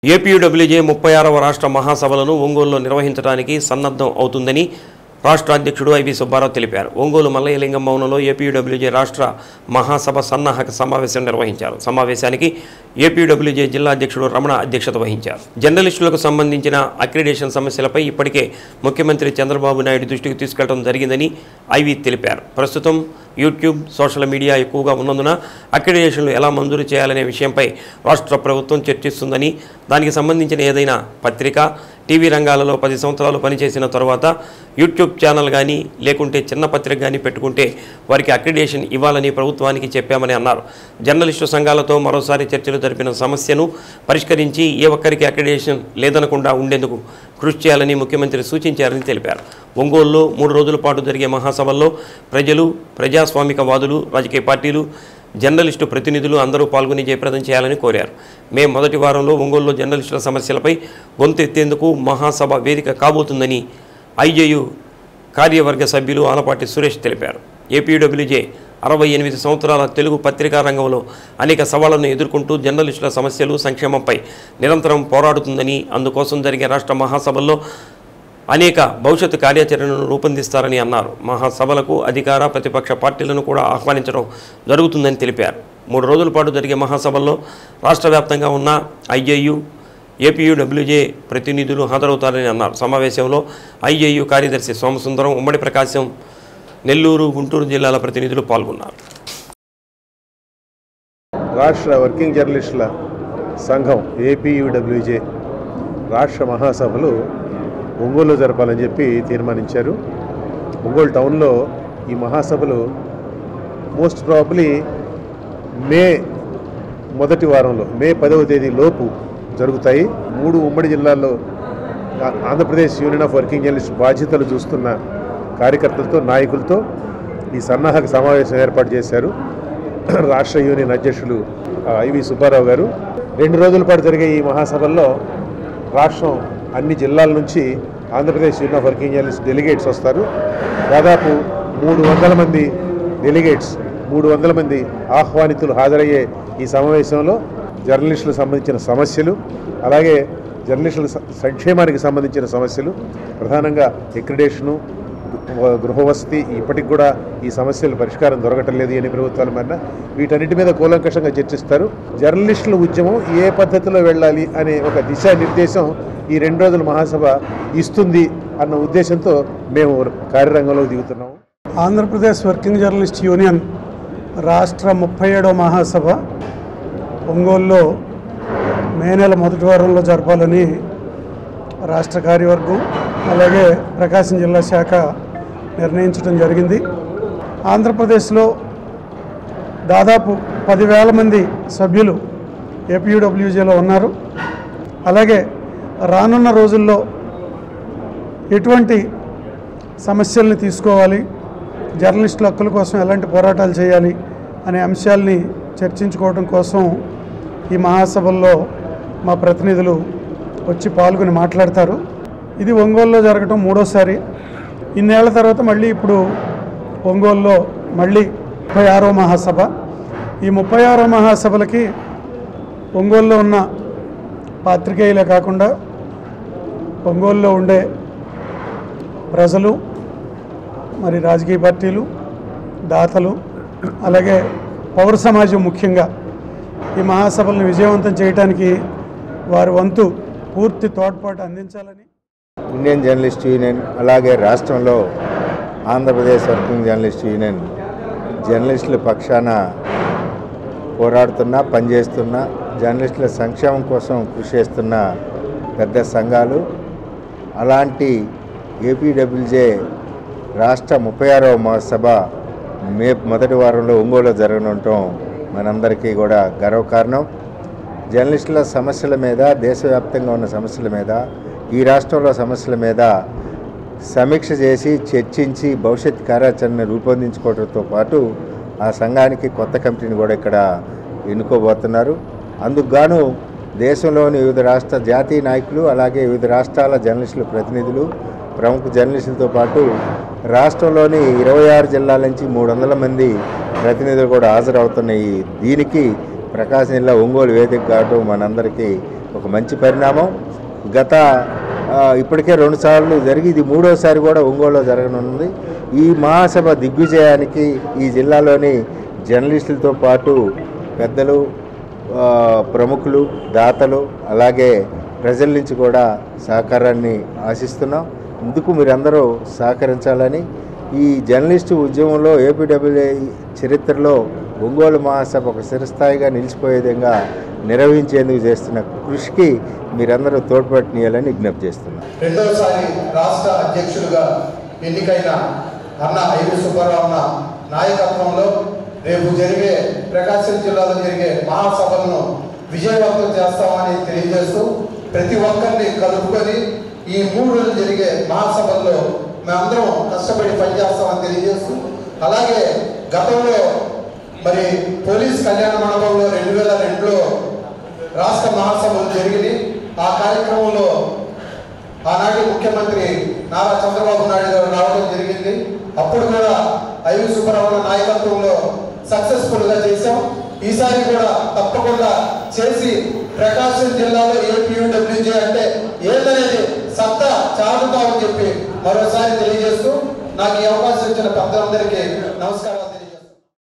APUWJ 36వ రాష్ట్ర మహాసభలను ఒంగోలులో నిర్వహించడానికి సన్నద్ధం అవుతుందని రాష్ట్ర అధ్యక్షుడు ఐవి సుబ్బారావు తెలిపారు. ఒంగోలు మల్లయ్యలింగం భవనంలో ఏపీయూడబ్ల్యూజే రాష్ట్ర మహాసభ సన్నాహక సమావేశం నిర్వహించారు. సమావేశానికి ఏపీయూడబ్ల్యూజే జిల్లా అధ్యక్షుడు రమణ అధ్యక్షత వహించారు. జర్నలిస్టులకు సంబంధించిన అక్రిడేషన్ సమస్యలపై ఇప్పటికే ముఖ్యమంత్రి చంద్రబాబు నాయుడు దృష్టికి తీసుకెళ్లడం జరిగిందని ఐవి తెలిపారు. ప్రస్తుతం యూట్యూబ్, సోషల్ మీడియా ఎక్కువగా ఉన్నందున అక్రిడేషన్లు ఎలా మంజూరు చేయాలనే విషయంపై రాష్ట్ర ప్రభుత్వం చర్చిస్తుందని, దానికి సంబంధించిన ఏదైనా పత్రిక, టీవీ రంగాలలో 10 సంవత్సరాలు పనిచేసిన తర్వాత యూట్యూబ్ ఛానల్ కానీ లేకుంటే చిన్న పత్రిక కానీ పెట్టుకుంటే వారికి అక్రిడేషన్ ఇవ్వాలని ప్రభుత్వానికి చెప్పామని అన్నారు. జర్నలిస్టు సంఘాలతో మరోసారి చర్చలు జరిపిన సమస్యను పరిష్కరించి ఏ ఒక్కరికి అక్రిడేషన్ లేదనకుండా ఉండేందుకు కృషి చేయాలని ముఖ్యమంత్రి సూచించారని తెలిపారు. ఒంగోలులో 3 రోజుల పాటు జరిగే మహాసభల్లో ప్రజలు, ప్రజాస్వామికవాదులు, రాజకీయ పార్టీలు, జర్నలిస్టు ప్రతినిధులు అందరూ పాల్గొని జయప్రదం చేయాలని కోరారు. మే మొదటి వారంలో ఒంగోలులో జర్నలిస్టుల సమస్యలపై గొంతెత్తేందుకు మహాసభ వేదిక కాబోతుందని ఐజేయు కార్యవర్గ సభ్యులు ఆలపాటి సురేష్ తెలిపారు. ఏపీయూడబ్ల్యూజే 68 సంవత్సరాల తెలుగు పత్రికా రంగంలో అనేక సవాళ్లను ఎదుర్కొంటూ జర్నలిస్టుల సమస్యలు, సంక్షేమంపై నిరంతరం పోరాడుతుందని, అందుకోసం జరిగే రాష్ట్ర మహాసభల్లో అనేక భవిష్యత్తు కార్యాచరణను రూపొందిస్తారని అన్నారు. మహాసభలకు అధికార, ప్రతిపక్ష పార్టీలను కూడా ఆహ్వానించడం జరుగుతుందని తెలిపారు. 3 రోజుల పాటు జరిగే మహాసభల్లో రాష్ట్ర వ్యాప్తంగా ఉన్న ఐజేయు, ఏపీయూడబ్ల్యూజే ప్రతినిధులు హాజరవుతారని అన్నారు. సమావేశంలో ఐజేయు కార్యదర్శి సోమసుందరం, ఉమ్మడి ప్రకాశం, నెల్లూరు, గుంటూరు జిల్లాల ప్రతినిధులు పాల్గొన్నారు. రాష్ట్ర వర్కింగ్ జర్నలిస్టుల సంఘం ఏపీయూడబ్ల్యూజే రాష్ట్ర మహాసభలు ఒంగోలులో జరపాలని చెప్పి తీర్మానించారు. ఒంగోలు టౌన్లో ఈ మహాసభలు మోస్ట్ ప్రాబబ్లీ మే మొదటి వారంలో, మే 10వ తేదీ లోపు జరుగుతాయి. 3 ఉమ్మడి జిల్లాల్లో Andhra Pradesh union of working journalist బాధ్యతలు చూస్తున్న కార్యకర్తలతో, నాయకులతో ఈ సన్నాహక సమావేశం ఏర్పాటు చేశారు. రాష్ట్ర యూనియన్ అధ్యక్షులు ఐవి సుబ్బారావు గారు. 2 రోజుల పాటు జరిగే ఈ మహాసభల్లో రాష్ట్రం అన్ని జిల్లాల నుంచి Andhra Pradesh union of working journalist delegates వస్తారు. దాదాపు 300 మంది డెలిగేట్స్, 300 మంది ఆహ్వానితులు హాజరయ్యే ఈ సమావేశంలో జర్నలిస్టులకు సంబంధించిన సమస్యలు, అలాగే జర్నలిస్టుల సంక్షేమానికి సంబంధించిన సమస్యలు, ప్రధానంగా అక్రిడేషను, గృహవసతి, ఇప్పటికి కూడా ఈ సమస్యలు పరిష్కారం దొరకటం లేదు అని ప్రభుత్వాల మీద, వీటన్నిటి మీద కూలంకషంగా చర్చిస్తారు. జర్నలిస్టుల ఉద్యమం ఏ పద్ధతిలో వెళ్ళాలి అనే ఒక దిశానిర్దేశం ఈ 2 రోజుల మహాసభ ఇస్తుంది అన్న ఉద్దేశంతో మేము కార్యరంగంలో దిగుతున్నాము. ఆంధ్రప్రదేశ్ వర్కింగ్ జర్నలిస్ట్ యూనియన్ రాష్ట్ర 37వ మహాసభ ఒంగోలులో మే నెల మొదటి వారంలో జరపాలని రాష్ట్ర కార్యవర్గం, అలాగే ప్రకాశం జిల్లా శాఖ నిర్ణయించడం జరిగింది. ఆంధ్రప్రదేశ్లో దాదాపు 10,000 మంది సభ్యులు ఏపీయూడబ్ల్యూజేలో ఉన్నారు. అలాగే రానున్న రోజుల్లో ఎటువంటి సమస్యల్ని తీసుకోవాలి, జర్నలిస్టుల హక్కుల కోసం ఎలాంటి పోరాటాలు చేయాలి అనే అంశాలని చర్చించుకోవడం కోసం ఈ మహాసభల్లో మా ప్రతినిధులు వచ్చి పాల్గొని మాట్లాడతారు. ఇది ఒంగోలులో జరగటం 3వసారి. ఇన్నేళ్ల తర్వాత మళ్ళీ ఇప్పుడు ఒంగోలులో మళ్ళీ 36వ మహాసభ. ఈ 36వ మహాసభలకి ఒంగోలులో ఉన్న పాత్రికేయులే కాకుండా ఒంగోలులో ఉండే ప్రజలు, మరి రాజకీయ పార్టీలు, దాతలు, అలాగే పౌర సమాజం ముఖ్యంగా ఈ మహాసభలను విజయవంతం చేయడానికి వారి వంతు పూర్తి తోడ్పాటు అందించాలని ఇండియన్ జర్నలిస్ట్ యూనియన్, అలాగే రాష్ట్రంలో ఆంధ్రప్రదేశ్ వర్కింగ్ జర్నలిస్ట్ యూనియన్ జర్నలిస్టుల పక్షాన పోరాడుతున్న, పనిచేస్తున్న, జర్నలిస్టుల సంక్షేమం కోసం కృషి చేస్తున్న పెద్ద సంఘాలు. అలాంటి ఏపీడబ్ల్యూజే రాష్ట్ర 36వ మహాసభ మే మొదటి వారంలో ఒంగోలులో జరగనుండటం మనందరికీ కూడా గర్వకారణం. జర్నలిస్టుల సమస్యల మీద, దేశవ్యాప్తంగా ఉన్న సమస్యల మీద, ఈ రాష్ట్రంలో సమస్యల మీద సమీక్ష చేసి చర్చించి భవిష్యత్ కార్యాచరణ రూపొందించుకోవడంతో పాటు ఆ సంఘానికి కొత్త కమిటీని కూడా ఇక్కడ ఎన్నుకోబోతున్నారు. అందుకు గాను దేశంలోని వివిధ రాష్ట్ర జాతీయ నాయకులు, అలాగే వివిధ రాష్ట్రాల జర్నలిస్టుల ప్రతినిధులు, ప్రముఖ జర్నలిస్టులతో పాటు రాష్ట్రంలోని 26 జిల్లాల నుంచి 300 మంది ప్రతినిధులు కూడా హాజరవుతున్నాయి. దీనికి ప్రకాశం జిల్లా ఒంగోలు వేదిక కావడం మనందరికీ ఒక మంచి పరిణామం. ఇప్పటికే 2 సార్లు జరిగి ఇది 3వసారి కూడా ఒంగోలులో జరగనున్నది. ఈ మహాసభ దిగ్విజయానికి ఈ జిల్లాలోని జర్నలిస్టులతో పాటు పెద్దలు, ప్రముఖులు, దాతలు, అలాగే ప్రజల నుంచి కూడా సహకారాన్ని ఆశిస్తున్నాం. ఇందుకు మీరందరూ సహకరించాలని, ఈ జర్నలిస్టు ఉద్యమంలో ఏపీడబ్ల్యూజే చరిత్రలో ఒంగోలు మహాసభ ఒక చిరస్థాయిగా నిలిచిపోయే విధంగా నిర్వహించేందుకు చేస్తున్న కృషికి మీరందరూ తోడ్పడనీయాలని విజ్ఞప్తి చేస్తున్నాం. రెండోసారి రాష్ట్ర అధ్యక్షులుగా ఎన్నికైన అన్న ఐవి సుబ్బారావు నాయకత్వంలో రేపు జరిగే ప్రకాశం జిల్లాలో జరిగే మహాసభలను విజయవంతం చేస్తామని తెలియజేస్తూ ప్రతి ఒక్కరిని కలుపుకొని ఈ 3 రోజులు జరిగే మహాసభల్లో మేమందరం కష్టపడి పనిచేస్తామని తెలియజేస్తూ, అలాగే గతంలో మరి పోలీస్ కళ్యాణ మండపంలో 2002లో రాష్ట్ర మహాసభలు జరిగినాయి. ఆ కార్యక్రమంలో ఆనాటి ముఖ్యమంత్రి నారా చంద్రబాబు నాయుడు గారు రావడం జరిగింది. అప్పుడు కూడా ఐవి సుబ్బారావు నాయకత్వంలో సక్సెస్ఫుల్గా చేశాం. ఈసారి కూడా తప్పకుండా చేసి ప్రకాశం జిల్లాలో ఏపీయూడబ్ల్యూజే అంటే ఏదనేది సత్తా చాటుతామని చెప్పి మరోసారి తెలియజేస్తూ నాకు ఈ అవకాశం ఇచ్చిన పెద్దలందరికీ నమస్కారాలు.